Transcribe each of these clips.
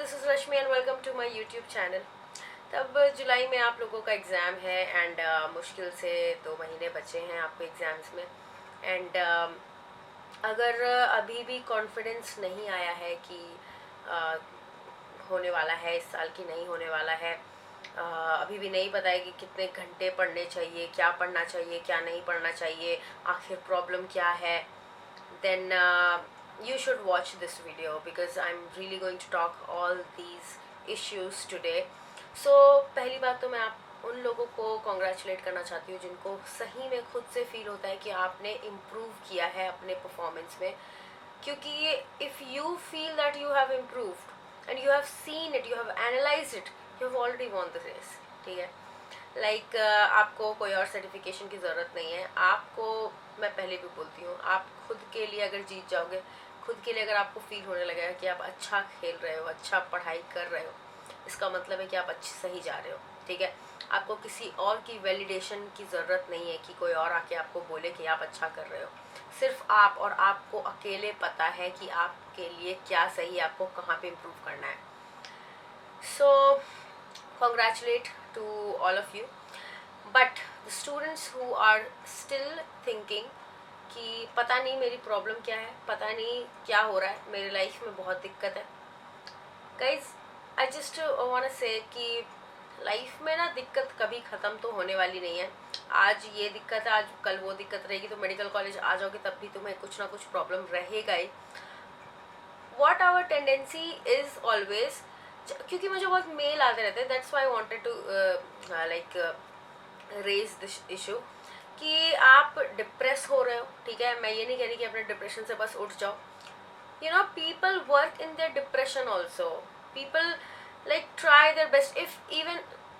This is Rashmi and welcome to my YouTube channel. तब जुलाई में आप लोगों का एग्ज़ाम है एंड मुश्किल से 2 महीने बचे हैं आपको एग्ज़ाम्स में। एंड अगर अभी भी कॉन्फिडेंस नहीं आया है कि uh, होने वाला है इस साल की नहीं होने वाला है, अभी भी नहीं पता है कि कितने घंटे पढ़ने चाहिए, क्या पढ़ना चाहिए, क्या नहीं पढ़ना चाहिए, आखिर प्रॉब्लम क्या है, then you should watch this video because I'm really going to talk all these issues today. So पहली बात तो मैं आप उन लोगों को कॉन्ग्रेचुलेट करना चाहती हूँ जिनको सही में खुद से फील होता है कि आपने इम्प्रूव किया है अपने परफॉर्मेंस में, क्योंकि if you feel that you have improved and you have seen it, you have analyse it, you have already won the race. ठीक है, लाइक आपको कोई और सर्टिफिकेशन की ज़रूरत नहीं है। आपको, मैं पहले भी बोलती हूँ, आप खुद के लिए अगर जीत जाओगे, खुद के लिए अगर आपको फील होने लगेगा कि आप अच्छा खेल रहे हो, अच्छा पढ़ाई कर रहे हो, इसका मतलब है कि आप अच्छे सही जा रहे हो। ठीक है, आपको किसी और की वैलिडेशन की ज़रूरत नहीं है कि कोई और आके आपको बोले कि आप अच्छा कर रहे हो। सिर्फ आप और आपको अकेले पता है कि आपके लिए क्या सही है, आपको कहाँ पे इम्प्रूव करना है। सो congratulate to all of you, but the students who are still thinking कि पता नहीं मेरी प्रॉब्लम क्या है, पता नहीं क्या हो रहा है, मेरी लाइफ में बहुत दिक्कत है। Guys, I just want say कि लाइफ में ना दिक्कत कभी ख़त्म तो होने वाली नहीं है। आज ये दिक्कत है, आज कल वो दिक्कत रहेगी, तो मेडिकल कॉलेज आ जाओगे तब भी तुम्हें कुछ ना कुछ प्रॉब्लम रहेगा ही। What our tendency is always, क्योंकि मुझे बहुत मेल आते रहते हैं, that's why I wanted to like raise this issue कि आप डिप्रेस हो रहे हो। ठीक है, मैं ये नहीं कह रही कि अपने डिप्रेशन से बस उठ जाओ। You know, people work in their depression also, people like try their best. If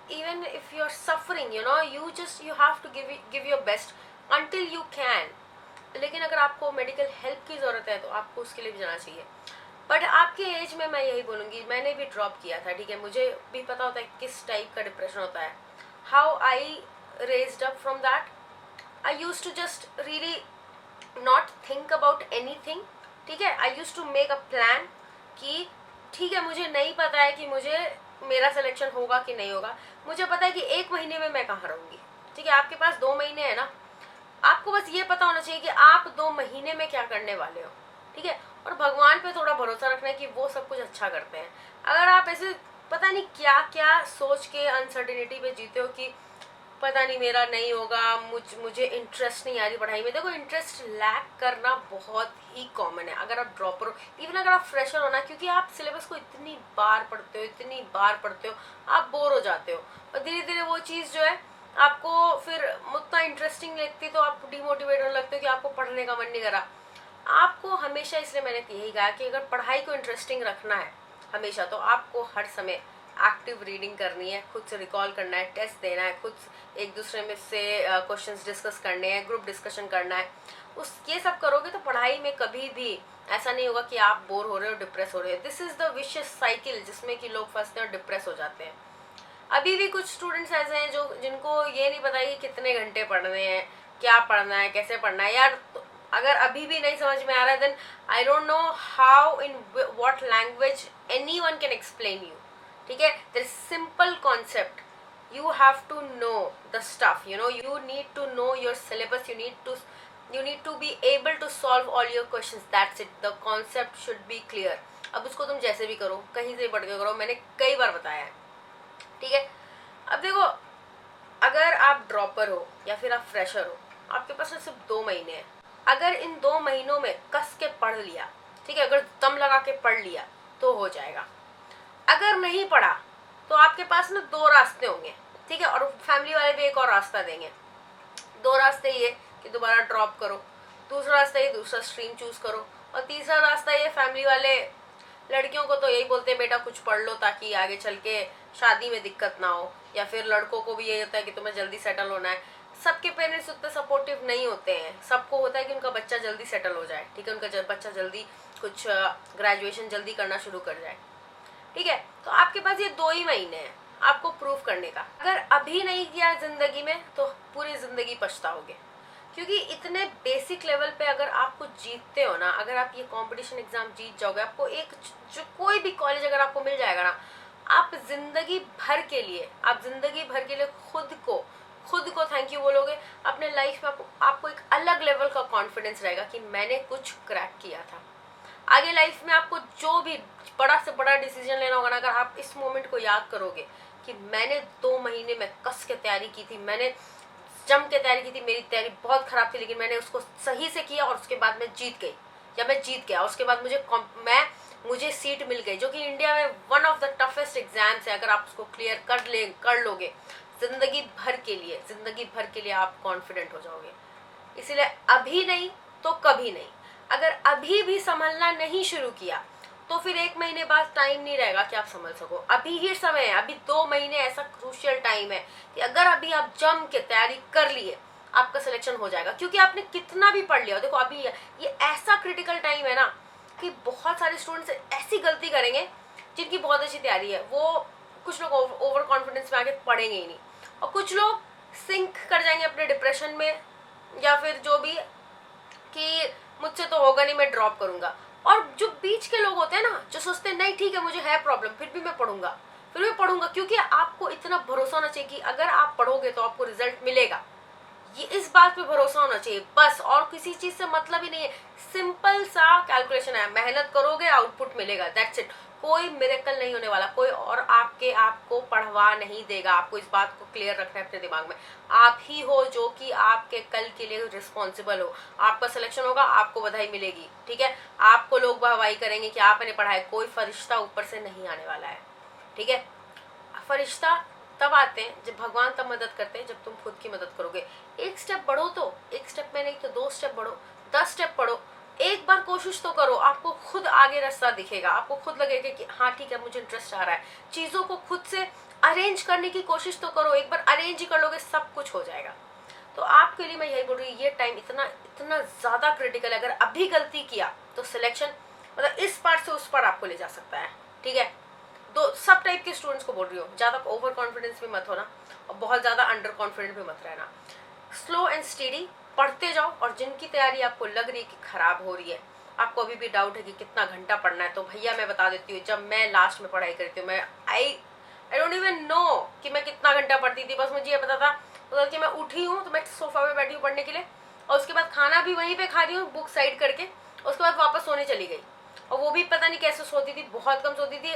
even if you're suffering, you know, you have to give your best until you can. लेकिन अगर आपको मेडिकल हेल्प की ज़रूरत है तो आपको उसके लिए भी जाना चाहिए। बट आपके एज में मैं यही बोलूँगी, मैंने भी ड्रॉप किया था। ठीक है, मुझे भी पता होता है किस टाइप का डिप्रेशन होता है। How I raised up from that, I use to just really not think about anything. ठीक है, I use to make a plan कि ठीक है, मुझे नहीं पता है कि मुझे मेरा सिलेक्शन होगा कि नहीं होगा, मुझे पता है कि 1 महीने में मैं कहाँ रहूँगी। ठीक है, आपके पास 2 महीने है ना, आपको बस ये पता होना चाहिए कि आप 2 महीने में क्या करने वाले हो। ठीक है, और भगवान पे थोड़ा भरोसा रखना है कि वो सब कुछ अच्छा करते हैं। अगर आप ऐसे पता नहीं क्या क्या सोच के अनसर्टिनिटी पे जीते हो कि पता नहीं मेरा नहीं होगा, मुझे इंटरेस्ट नहीं आ रही पढ़ाई में। देखो, इंटरेस्ट लैक करना बहुत ही कॉमन है अगर आप ड्रॉपर हो, इवन अगर आप फ्रेशर हो ना, क्योंकि आप सिलेबस को इतनी बार पढ़ते हो, आप बोर हो जाते हो और धीरे धीरे वो चीज़ जो है आपको फिर उतना इंटरेस्टिंग लगती, तो आप डिमोटिवेट होने लगते हो कि आपको पढ़ने का मन नहीं करा। आपको हमेशा, इसलिए मैंने यही कहा कि अगर पढ़ाई को इंटरेस्टिंग रखना है हमेशा, तो आपको हर समय एक्टिव रीडिंग करनी है, खुद से रिकॉल करना है, टेस्ट देना है, खुद एक दूसरे में से क्वेश्चंस डिस्कस करने हैं, ग्रुप डिस्कशन करना है। ये सब करोगे तो पढ़ाई में कभी भी ऐसा नहीं होगा कि आप बोर हो रहे हो, डिप्रेस हो रहे हो। This is the vicious cycle जिसमें कि लोग फंसते हैं और डिप्रेस हो जाते हैं। अभी भी कुछ स्टूडेंट्स ऐसे हैं जिनको ये नहीं पता कि कितने घंटे पढ़ने हैं, क्या पढ़ना है, कैसे पढ़ना है। यार, तो अगर अभी भी नहीं समझ में आ रहा है, then I don't know how, in what language anyone can explain you. ठीक है, there is simple concept, you have to know the stuff, you know, you need to know your syllabus, you need to be able to solve all your questions, that's it, the concept should be clear। अब उसको तुम जैसे भी करो, कहीं से पढ़ के करो, मैंने कई बार बताया है। ठीक है, अब देखो, अगर आप ड्रॉपर हो या फिर आप फ्रेशर हो, आपके पास ना सिर्फ 2 महीने हैं। अगर इन 2 महीनों में कस के पढ़ लिया, ठीक है, अगर दम लगा के पढ़ लिया तो हो जाएगा। अगर नहीं पढ़ा तो आपके पास ना 2 रास्ते होंगे। ठीक है, और फैमिली वाले भी एक और रास्ता देंगे। 2 रास्ते ये कि दोबारा ड्रॉप करो, दूसरा रास्ता ये दूसरा स्ट्रीम चूज करो, और तीसरा रास्ता ये फैमिली वाले लड़कियों को तो यही बोलते हैं बेटा कुछ पढ़ लो ताकि आगे चल के शादी में दिक्कत ना हो, या फिर लड़कों को भी यही होता है कि तुम्हें जल्दी सेटल होना है। सबके पेरेंट्स उतने सपोर्टिव नहीं होते हैं, सबको होता है कि उनका बच्चा जल्दी सेटल हो जाए। ठीक है, उनका बच्चा जल्दी कुछ ग्रेजुएशन जल्दी करना शुरू कर जाए। ठीक है, तो आपके पास ये 2 ही महीने हैं आपको प्रूव करने का। अगर अभी नहीं किया जिंदगी में तो पूरी जिंदगी पछताओगे, क्योंकि इतने बेसिक लेवल पे अगर आप कुछ जीतते हो ना, अगर आप ये कंपटीशन एग्जाम जीत जाओगे, आपको एक जो कोई भी कॉलेज अगर आपको मिल जाएगा ना, आप जिंदगी भर के लिए खुद को थैंक यू बोलोगे। अपने लाइफ में आपको एक अलग लेवल का कॉन्फिडेंस रहेगा कि मैंने कुछ क्रैक किया था। आगे लाइफ में आपको जो भी बड़ा से बड़ा डिसीजन लेना होगा ना, अगर आप इस मोमेंट को याद करोगे कि मैंने 2 महीने में कस के तैयारी की थी, मैंने जम के तैयारी की थी, मेरी तैयारी बहुत खराब थी लेकिन मैंने उसको सही से किया और उसके बाद मैं जीत गई, या मैं जीत गया, उसके बाद मुझे सीट मिल गई, जो कि इंडिया में one of the toughest exams है। अगर आप उसको क्लियर कर लोगे, जिंदगी भर के लिए आप कॉन्फिडेंट हो जाओगे। इसलिए अभी नहीं तो कभी नहीं। अगर अभी भी संभलना नहीं शुरू किया तो फिर 1 महीने बाद टाइम नहीं रहेगा कि आप संभल सको। अभी ही समय है, अभी 2 महीने ऐसा क्रूशियल टाइम है कि अगर अभी आप जम के तैयारी कर लिए, आपका सिलेक्शन हो जाएगा। क्योंकि आपने कितना भी पढ़ लिया, देखो अभी ये ऐसा क्रिटिकल टाइम है ना कि बहुत सारे स्टूडेंट्स ऐसी गलती करेंगे जिनकी बहुत अच्छी तैयारी है, वो कुछ लोग ओवर कॉन्फिडेंस में आके पढ़ेंगे ही नहीं, और कुछ लोग सिंक कर जाएंगे अपने डिप्रेशन में, या फिर जो भी कि मुझसे तो होगा नहीं, मैं ड्रॉप करूंगा। और जो बीच के लोग होते हैं ना, जो सोचते हैं नहीं ठीक है मुझे है प्रॉब्लम, फिर भी मैं पढ़ूंगा, क्योंकि आपको इतना भरोसा होना चाहिए कि अगर आप पढ़ोगे तो आपको रिजल्ट मिलेगा। ये इस बात पे भरोसा होना चाहिए बस, और किसी चीज से मतलब ही नहीं है। सिंपल सा कैलकुलेशन है, मेहनत करोगे आउटपुट मिलेगा, दैट्स इट। कोई मिरेकल नहीं होने वाला, कोई और आपको पढ़वा नहीं देगा। आपको इस बात को क्लियर रखना है अपने दिमाग में। आप ही हो जो कि आपके कल के लिए रिस्पॉन्सिबल हो। आपका सिलेक्शन होगा, आपको बधाई मिलेगी, ठीक है। आपको लोग वाहवाही करेंगे कि आपने पढ़ा है, कोई फरिश्ता ऊपर से नहीं आने वाला है, ठीक है। फरिश्ता तब आते हैं जब भगवान तब मदद करते हैं जब तुम खुद की मदद करोगे। एक स्टेप बढ़ो, तो एक स्टेप में नहीं तो 2 स्टेप बढ़ो, 10 स्टेप बढ़ो, एक बार कोशिश तो करो। आपको खुद आगे रास्ता दिखेगा, आपको खुद लगेगा कि हाँ ठीक है मुझे इंटरेस्ट आ रहा है। चीजों को खुद से अरेंज करने की कोशिश तो करो, एक बार अरेंज ही कर लोगे सब कुछ हो जाएगा। तो आपके लिए मैं यही बोल रही हूँ, ये टाइम इतना ज्यादा क्रिटिकल है। अगर अभी गलती किया तो सिलेक्शन मतलब इस पार से उस पार आपको ले जा सकता है, ठीक है। तो सब टाइप के स्टूडेंट्स को बोल रही हूँ, ज्यादा ओवर कॉन्फिडेंस भी मत होना और बहुत ज्यादा अंडर कॉन्फिडेंट भी मत रहना। स्लो एंड स्टेडी पढ़ते जाओ, और जिनकी तैयारी आपको लग रही है कि खराब हो रही है, आपको अभी भी डाउट है कि कितना घंटा पढ़ना है, तो भैया मैं बता देती हूँ, जब मैं लास्ट में पढ़ाई करती हूँ, मैं आई डोंट इवन नो कि मैं कितना घंटा पढ़ती थी। बस मुझे ये पता था कि मैं उठी हूँ तो मैं सोफा पे बैठी हूँ पढ़ने के लिए, और उसके बाद खाना भी वहीं पे खा रही हूँ बुक साइड करके, उसके बाद वापस सोने चली गई। और वो भी पता नहीं कैसे सोती थी, बहुत कम सोती थी।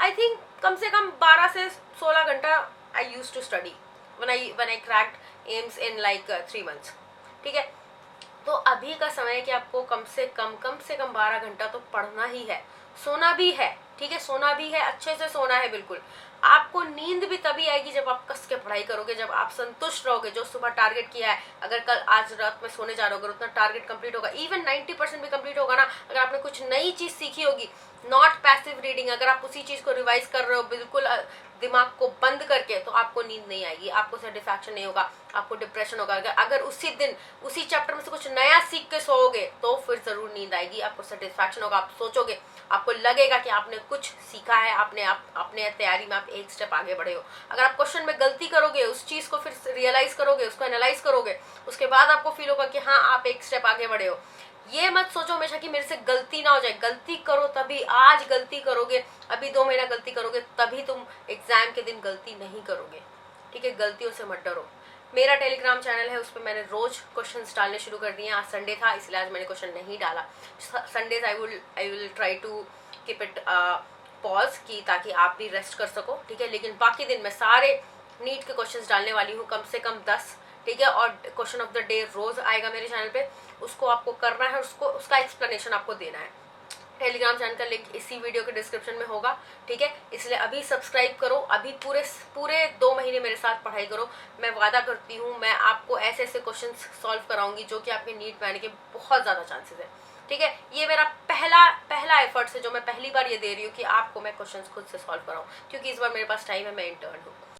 आई थिंक कम से कम 12 से 16 घंटा I use to study when I cracked AIIMS in like 3 months, ठीक है। तो अभी का समय है कि आपको कम से कम 12 घंटा तो पढ़ना ही है, सोना भी है, ठीक है, सोना भी है, अच्छे से सोना है बिल्कुल। आपको नींद भी तभी आएगी जब आप कस के पढ़ाई करोगे, जब आप संतुष्ट रहोगे। जो सुबह टारगेट किया है, अगर कल आज रात में सोने जा रहे हो, उतना टारगेट कंप्लीट होगा, इवन 90% भी कंप्लीट होगा ना। अगर आपने कुछ नई चीज सीखी होगी, नॉट पैसिव रीडिंग, अगर आप उसी चीज को रिवाइज कर रहे हो बिल्कुल दिमाग को बंद करके, तो आपको नींद नहीं आएगी, आपको सेटिस्फैक्शन नहीं होगा, आपको डिप्रेशन होगा। अगर उसी दिन उसी चैप्टर में से कुछ नया सीख के सोओगे तो फिर जरूर नींद आएगी, आपको सेटिस्फैक्शन होगा, आप सोचोगे, आपको लगेगा कि आपने कुछ सीखा है, अपने तैयारी में आप एक स्टेप आगे बढ़े हो। अगर आप क्वेश्चन में गलती करोगे, उस चीज को फिर रियलाइज करोगे, उसको एनालाइज करोगे, उसके बाद आपको फील होगा कि हाँ आप एक स्टेप आगे बढ़े हो। ये मत सोचो हमेशा कि मेरे से गलती ना हो जाए। गलती करो तभी, आज गलती करोगे, अभी 2 महीना गलती करोगे, तभी तुम एग्जाम के दिन गलती नहीं करोगे, ठीक है। गलतियों से मत डरो। मेरा टेलीग्राम चैनल है, उस पर मैंने रोज क्वेश्चंस डालने शुरू कर दिए हैं। आज संडे था इसलिए आज मैंने क्वेश्चन नहीं डाला। Sundays I will try to keep it pause की ताकि आप भी रेस्ट कर सको, ठीक है। लेकिन बाकी दिन मैं सारे नीट के क्वेश्चंस डालने वाली हूँ, कम से कम 10, ठीक है। और क्वेश्चन ऑफ द डे रोज आएगा मेरे चैनल पे, उसको आपको करना है, उसका एक्सप्लेनेशन आपको देना है। टेलीग्राम चैनल का लिंक इसी वीडियो के डिस्क्रिप्शन में होगा, ठीक है। इसलिए अभी सब्सक्राइब करो, अभी पूरे 2 महीने मेरे साथ पढ़ाई करो। मैं वादा करती हूँ मैं आपको ऐसे ऐसे क्वेश्चंस सॉल्व कराऊंगी जो कि आपके नीट में आने के बहुत ज़्यादा चांसेस है, ठीक है। ये मेरा पहला एफर्ट्स है, जो मैं पहली बार ये दे रही हूँ कि आपको मैं क्वेश्चंस खुद से सॉल्व कराऊँ, क्योंकि इस बार मेरे पास टाइम है, मैं इंटर्न हूँ।